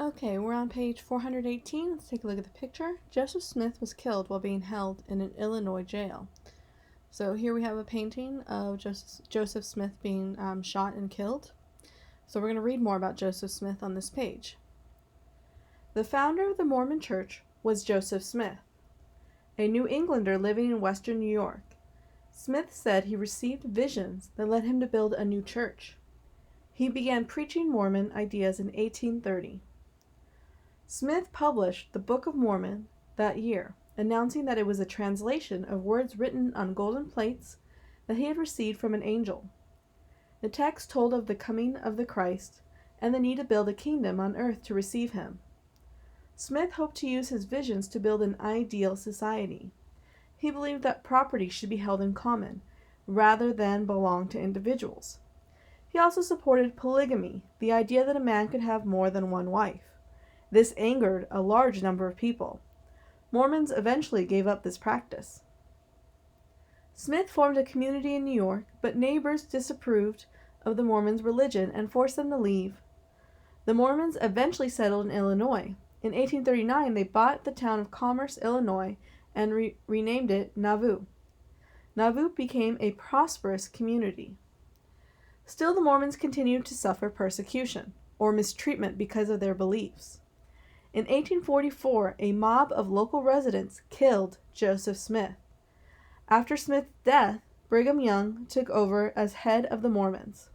Okay, we're on page 418. Let's take a look at the picture. Joseph Smith was killed while being held in an Illinois jail. So here we have a painting of Joseph Smith being shot and killed. So we're going to read more about Joseph Smith on this page. The founder of the Mormon Church was Joseph Smith, a New Englander living in western New York. Smith said he received visions that led him to build a new church. He began preaching Mormon ideas in 1830. Smith published the Book of Mormon that year, announcing that it was a translation of words written on golden plates that he had received from an angel. The text told of the coming of the Christ and the need to build a kingdom on earth to receive him. Smith hoped to use his visions to build an ideal society. He believed that property should be held in common, rather than belong to individuals. He also supported polygamy, the idea that a man could have more than one wife. This angered a large number of people. Mormons eventually gave up this practice. Smith formed a community in New York, but neighbors disapproved of the Mormons' religion and forced them to leave. The Mormons eventually settled in Illinois. In 1839, they bought the town of Commerce, Illinois, and renamed it Nauvoo. Nauvoo became a prosperous community. Still, the Mormons continued to suffer persecution or mistreatment because of their beliefs. In 1844, a mob of local residents killed Joseph Smith. After Smith's death, Brigham Young took over as head of the Mormons.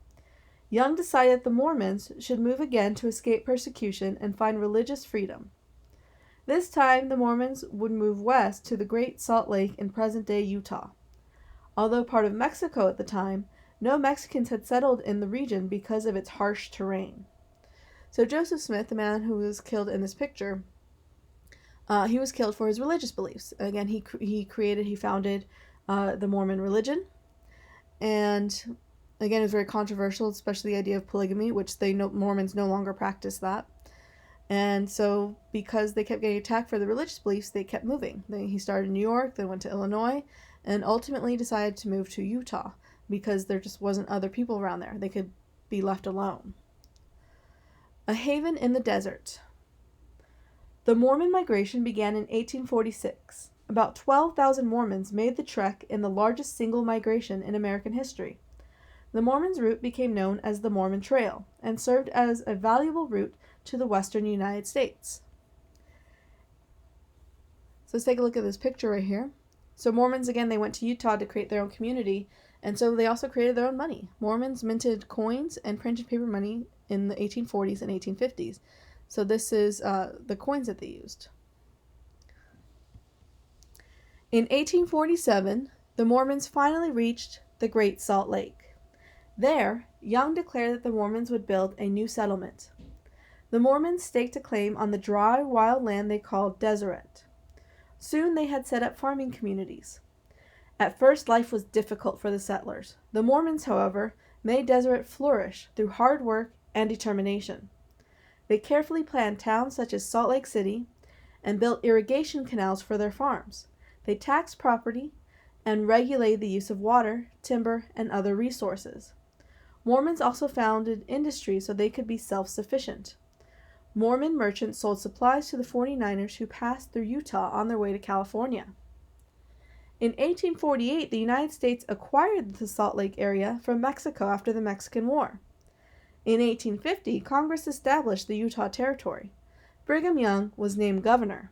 Young decided the Mormons should move again to escape persecution and find religious freedom. This time, the Mormons would move west to the Great Salt Lake in present-day Utah. Although part of Mexico at the time, no Mexicans had settled in the region because of its harsh terrain. So Joseph Smith, the man who was killed in this picture, he was killed for his religious beliefs. Again, he founded the Mormon religion, and again, it was very controversial, especially the idea of polygamy, which Mormons no longer practice that. And so, because they kept getting attacked for their religious beliefs, they kept moving. He started in New York, then went to Illinois, and ultimately decided to move to Utah because there just wasn't other people around there. They could be left alone. A haven in the desert. The Mormon migration began in 1846. About 12,000 Mormons made the trek in the largest single migration in American history. The Mormons' route became known as the Mormon Trail and served as a valuable route to the western United States. So let's take a look at this picture right here. So Mormons, again, they went to Utah to create their own community, and so they also created their own money. Mormons minted coins and printed paper money in the 1840s and 1850s. So this is the coins that they used. In 1847, the Mormons finally reached the Great Salt Lake. There, Young declared that the Mormons would build a new settlement. The Mormons staked a claim on the dry, wild land they called Deseret. Soon they had set up farming communities. At first, life was difficult for the settlers. The Mormons, however, made Deseret flourish through hard work and determination. They carefully planned towns such as Salt Lake City and built irrigation canals for their farms. They taxed property and regulated the use of water, timber, and other resources. Mormons also founded industries so they could be self-sufficient. Mormon merchants sold supplies to the 49ers who passed through Utah on their way to California. In 1848, the United States acquired the Salt Lake area from Mexico after the Mexican War. In 1850, Congress established the Utah Territory. Brigham Young was named governor.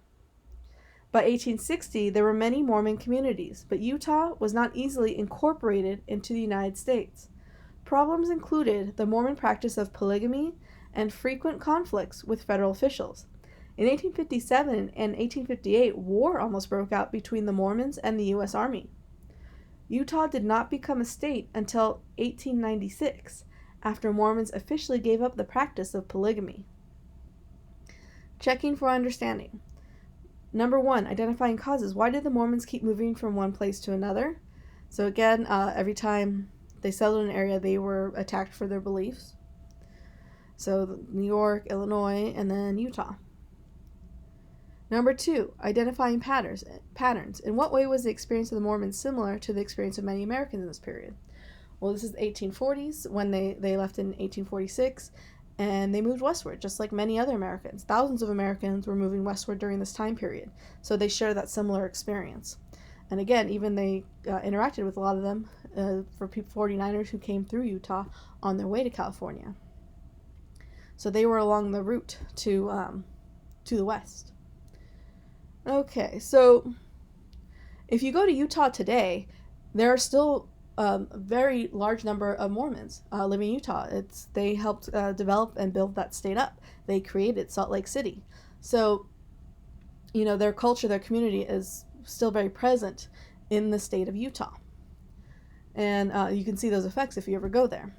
By 1860, there were many Mormon communities, but Utah was not easily incorporated into the United States. Problems included the Mormon practice of polygamy and frequent conflicts with federal officials. In 1857 and 1858, war almost broke out between the Mormons and the U.S. Army. Utah did not become a state until 1896, after Mormons officially gave up the practice of polygamy. Checking for understanding. Number 1, identifying causes. Why did the Mormons keep moving from one place to another? So again, every time they settled in an area, they were attacked for their beliefs. So New York, Illinois, and then Utah. Number 2, identifying patterns. In what way was the experience of the Mormons similar to the experience of many Americans in this period? Well, this is the 1840s when they left in 1846, and they moved westward, just like many other Americans. Thousands of Americans were moving westward during this time period, so they share that similar experience. And again, even they interacted with a lot of them for P418ers who came through Utah on their way to California. So they were along the route to the west. Okay, so if you go to Utah today, there are still a very large number of Mormons living in Utah. They helped develop and build that state up. They created Salt Lake City. So, their culture, their community is still very present in the state of Utah. And you can see those effects if you ever go there.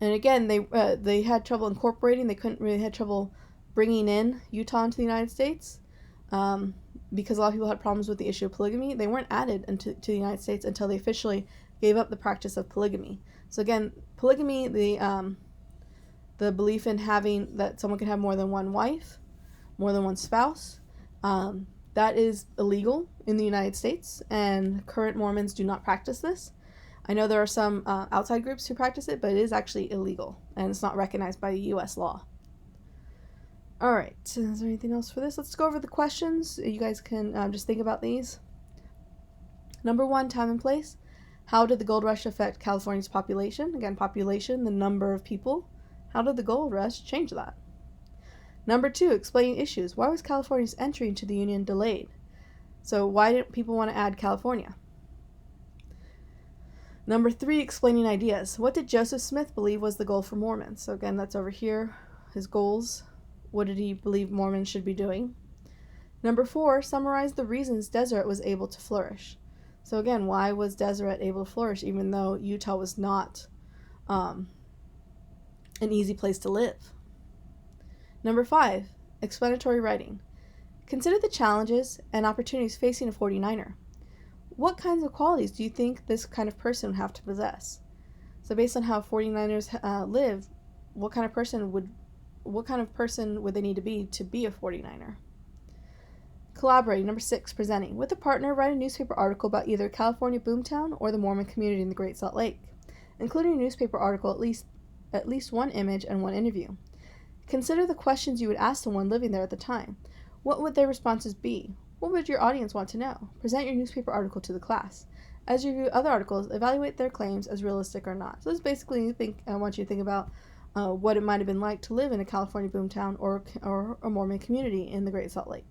And again, they had trouble incorporating. They had trouble bringing in Utah into the United States because a lot of people had problems with the issue of polygamy. They weren't added to the United States until they officially gave up the practice of polygamy. So again, polygamy, the belief in having that someone can have more than one wife, more than one spouse, that is illegal in the United States, and current Mormons do not practice this. I know there are some outside groups who practice it, but it is actually illegal, and it's not recognized by the U.S. law. All right, is there anything else for this? Let's go over the questions. You guys can just think about these. Number 1, time and place. How did the gold rush affect California's population? Again, population, the number of people. How did the gold rush change that? Number 2, explaining issues. Why was California's entry into the Union delayed? So why didn't people want to add California? Number 3, explaining ideas. What did Joseph Smith believe was the goal for Mormons? So again, that's over here, his goals. What did he believe Mormons should be doing? Number 4, summarize the reasons Deseret was able to flourish. So again, why was Deseret able to flourish even though Utah was not an easy place to live? Number 5, explanatory writing. Consider the challenges and opportunities facing a 49er. What kinds of qualities do you think this kind of person would have to possess? So based on how 49ers live, what kind of person would they need to be a 49er? Collaborating. Number 6, presenting. With a partner, write a newspaper article about either California boomtown or the Mormon community in the Great Salt Lake, including a newspaper article, at least one image and one interview. Consider the questions you would ask someone living there at the time. What would their responses be? What would your audience want to know? Present your newspaper article to the class. As you review other articles, evaluate their claims as realistic or not. So this is basically, I want you to think about what it might have been like to live in a California boomtown or a Mormon community in the Great Salt Lake.